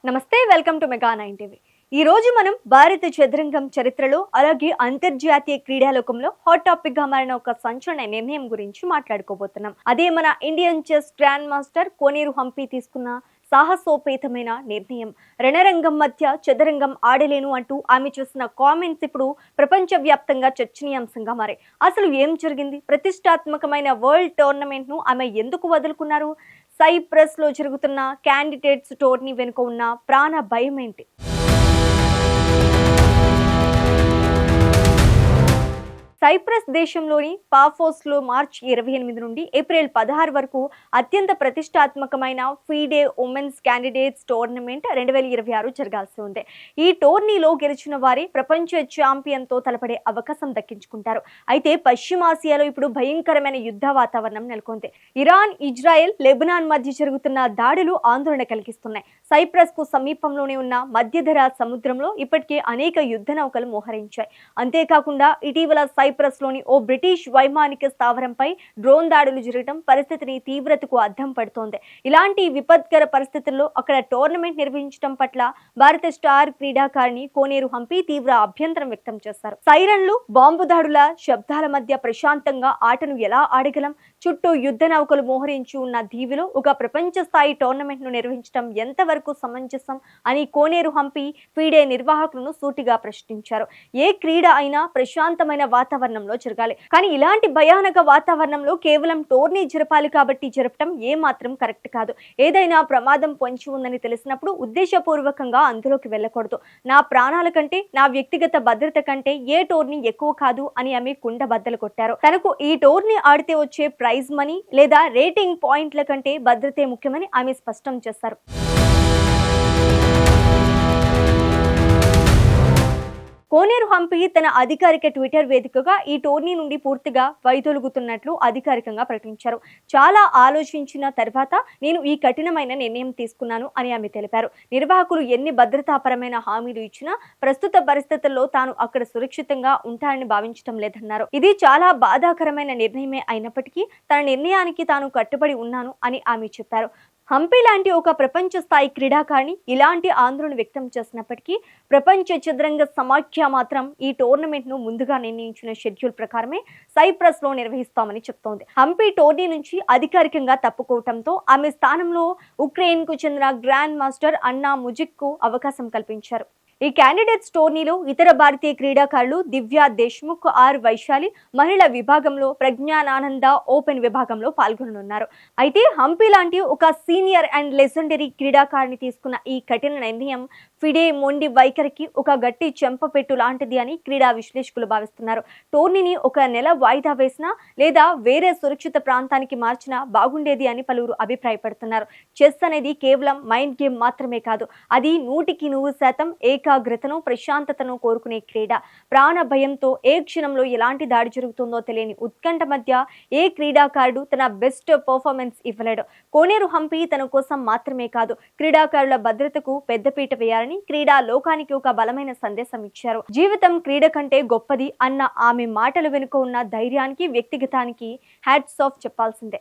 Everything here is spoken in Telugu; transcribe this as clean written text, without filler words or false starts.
నమస్తే, వెల్కమ్ టు మెగా 9 టీవీ. ఈ రోజు మనం భారత చదరంగం చరిత్రలో అలాగే అంతర్జాతీయ క్రీడాలోకంలో హాట్ టాపిక్ గా మారిన ఒక సంచలన నిర్ణయం గురించి మాట్లాడుకోబోతున్నాం. అదే మన ఇండియన్ చెస్ గ్రాండ్ మాస్టర్ కోనేరు హంపి తీసుకున్న సాహసోపేతమైన నిర్ణయం. రణరంగం మధ్య చదరంగం ఆడలేను అంటూ ఆమె చేసిన కామెంట్స్ ఇప్పుడు ప్రపంచవ్యాప్తంగా చర్చనీయాంశంగా మారాయి. అసలు ఏం జరిగింది? ప్రతిష్టాత్మకమైన వరల్డ్ టోర్నమెంట్ ను ఆమె ఎందుకు వదులుకున్నారు? సైప్రస్ లో జరుగుతున్న క్యాండిడేట్స్ టోర్నీ వెనుక ఉన్న ప్రాణ భయం ఏంటి? సైప్రస్ దేశంలోని పాఫోస్లో మార్చి 28 నుండి ఏప్రిల్ 16 వరకు అత్యంత ప్రతిష్టాత్మకమైన ఫీడే ఉమెన్స్ క్యాండిడేట్స్ టోర్నమెంట్ 2026 జరగాల్సి ఉంది. ఈ టోర్నీలో గెలిచిన వారే ప్రపంచ ఛాంపియన్తో తలపడే అవకాశం దక్కించుకుంటారు. అయితే పశ్చిమాసియాలో ఇప్పుడు భయంకరమైన యుద్ధ వాతావరణం నెలకొంది. ఇరాన్, ఇజ్రాయెల్, లెబనాన్ మధ్య జరుగుతున్న దాడులు ఆందోళన కలిగిస్తున్నాయి. సైప్రస్ కు సమీపంలోనే ఉన్న మధ్యధరా సముద్రంలో ఇప్పటికే అనేక యుద్ధ నౌకలు మోహరించాయి. అంతేకాకుండా ఇటీవల సైప్రస్ లోని ఓ బ్రిటిష్ వైమానిక స్థావరంపై డ్రోన్ దాడులు జరగడం పరిస్థితిని తీవ్రతకు అద్దం పడుతోంది. ఇలాంటి విపత్కర పరిస్థితుల్లో అక్కడ టోర్నమెంట్ నిర్వహించడం పట్ల భారత స్టార్ క్రీడాకారిణి కోనేరు హంపి తీవ్ర అభ్యంతరం వ్యక్తం చేశారు. సైరన్లు, బాంబు దాడుల శబ్దాల మధ్య ప్రశాంతంగా ఆటను ఎలా ఆడగలం? చుట్టూ యుద్ధ నౌకలు మోహరించి ఉన్న దీవిలో ఒక ప్రపంచ స్థాయి టోర్నమెంట్ ను నిర్వహించడం ఎంతవరకు సమంజసం అని కోనేరు హంపి ఫీడే నిర్వాహకులను సూటిగా ప్రశ్నించారు. ఏ క్రీడ అయినా ప్రశాంతమైన వాతావరణంలో జరగాలి, కానీ ఇలాంటి భయానక వాతావరణంలో కేవలం టోర్నీ జరపాలి కాబట్టి జరపడం ఏమాత్రం కరెక్ట్ కాదు. ఏదైనా ప్రమాదం పొంచి ఉందని తెలిసినప్పుడు ఉద్దేశపూర్వకంగా అందులోకి వెళ్ళకూడదు. నా ప్రాణాల కంటే, నా వ్యక్తిగత భద్రత కంటే ఏ టోర్నీ ఎక్కువ కాదు అని ఆమె కుండ బద్దలు కొట్టారు. తనకు ఈ టోర్నీ ఆడితే వచ్చే ప్రైజ్ మనీ లేదా రేటింగ్ పాయింట్ల కంటే భద్రతే ముఖ్యమని ఆమె స్పష్టం చేశారు. కోనేరు హంపి తన అధికారిక ట్విట్టర్ వేదికగా ఈ టోర్నీ నుండి పూర్తిగా వైదొలుగుతున్నట్లు అధికారికంగా ప్రకటించారు. చాలా ఆలోచించిన తర్వాత నేను ఈ కఠినమైన నిర్ణయం తీసుకున్నాను అని ఆమె తెలిపారు. నిర్వాహకులు ఎన్ని భద్రతాపరమైన హామీలు ఇచ్చినా ప్రస్తుత పరిస్థితుల్లో తాను అక్కడ సురక్షితంగా ఉంటానని భావించడం లేదన్నారు. ఇది చాలా బాధాకరమైన నిర్ణయమే అయినప్పటికీ తన నిర్ణయానికి తాను కట్టుబడి ఉన్నాను అని ఆమె చెప్పారు. హంపి లాంటి ఒక ప్రపంచ స్థాయి క్రీడాకారిణి ఇలాంటి ఆందోళన వ్యక్తం చేసినప్పటికీ ప్రపంచ చదరంగ సమాఖ్య మాత్రం ఈ టోర్నమెంట్ ను ముందుగా నిర్ణయించిన షెడ్యూల్ ప్రకారమే సైప్రస్ లో నిర్వహిస్తామని చెప్తోంది. హంపి టోర్నీ నుంచి అధికారికంగా తప్పుకోవడంతో ఆమె స్థానంలో ఉక్రెయిన్ కు చెందిన గ్రాండ్ మాస్టర్ అన్నా ముజిక్ కు అవకాశం కల్పించారు. ఈ క్యాండిడేట్స్ టోర్నీలో ఇతర భారతీయ క్రీడాకారులు దివ్యా దేశ్ముఖ్, ఆర్ వైశాలి మహిళల విభాగంలో, ప్రజ్ఞానానంద ఓపెన్ విభాగంలో పాల్గొననున్నారు. అయితే హంపి లాంటి ఒక సీనియర్ అండ్ లెజెండరీ క్రీడాకారిని తీసుకున్న ఈ కఠిన నిర్ణయం ఫిడే మొండి వైఖరికి ఒక గట్టి చెంపపెట్టు లాంటిది అని క్రీడా విశ్లేషకులు భావిస్తున్నారు. టోర్నీని ఒక నెల వాయిదా వేసినా లేదా వేరే సురక్షిత ప్రాంతానికి మార్చినా బాగుండేది అని పలువురు అభిప్రాయపడుతున్నారు. చెస్ అనేది కేవలం మైండ్ గేమ్ మాత్రమే కాదు, అది 100% ఏకాగ్రతను, ప్రశాంతతను కోరుకునే క్రీడ. ప్రాణ భయంతో ఏ క్షణంలో ఎలాంటి దాడి జరుగుతుందో తెలియని ఉత్కంఠ మధ్య ఏ క్రీడాకారుడు తన బెస్ట్ పర్ఫార్మెన్స్ ఇవ్వలేడు. కోనేరు హంపి తన కోసం మాత్రమే కాదు, క్రీడాకారుల భద్రతకు పెద్దపీట వేయాలని క్రీడా లోకానికి ఒక బలమైన సందేశం ఇచ్చారు. జీవితం క్రీడ కంటే గొప్పది అన్న ఆమె మాటల వెనుక ఉన్న ధైర్యానికి, వ్యక్తిగతానికి హ్యాట్స్ ఆఫ్ చెప్పాల్సిందే.